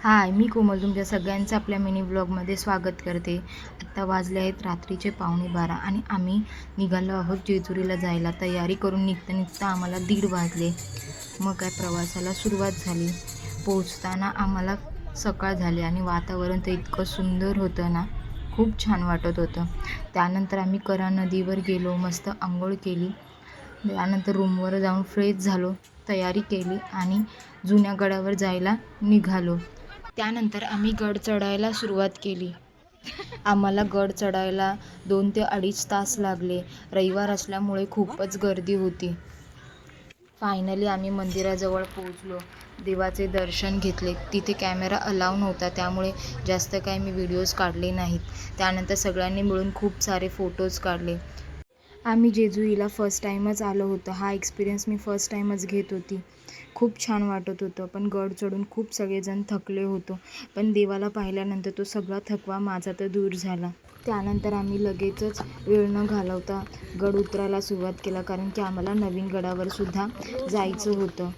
हाय, मी कोमल तुमच्या सगळ्यांचं आपल्या मिनी व्लॉगमध्ये स्वागत करते. आत्ता वाजले आहेत रात्रीचे 11:15 आणि आम्ही निघालो आहोत जेजुरीला जायला. तयारी करून निघता आम्हाला 1:30 वाजले. मग काय प्रवासाला सुरुवात झाली. पोहोचताना आम्हाला सकाळ झाली आणि वातावरण तर इतकं सुंदर होतं ना, खूप छान वाटत होतं. त्यानंतर आम्ही करा नदीवर गेलो, मस्त अंघोळ केली. त्यानंतर रूमवर जाऊन फ्रेश झालो, तयारी केली आणि जुन्या गडावर जायला निघालो. त्यानंतर आम्ही गड चढायला सुरुवात केली. आम्हाला गड चढायला 2 ते 2.5 तास लागले. रविवार असल्यामुळे खूपच गर्दी होती. फायनली आम्ही मंदिराजवळ पोहोचलो. देवाचे दर्शन घेतले. तिथे कॅमेरा अलाउ नव्हता, त्यामुळे जास्त काही मी व्हिडिओज काढले नाहीत. त्यानंतर सगळ्यांनी मिळून खूप सारे फोटोज काढले. आम्ही जेजुरीला फर्स्ट टाईमच आलो होतो. हा एक्सपिरियन्स मी फर्स्ट टाईमच घेत होती. खूप छान वाटत होतं. पण गड चढून खूप सगळेजण थकले होतो. पण देवाला पाहिल्यानंतर तो सगळा थकवा माझा तर दूर झाला. त्यानंतर आम्ही लगेचच वेळ न घालवता गड उतरायला सुरुवात केला, कारण की आम्हाला नवीन गडावर सुद्धा जायचं होतं.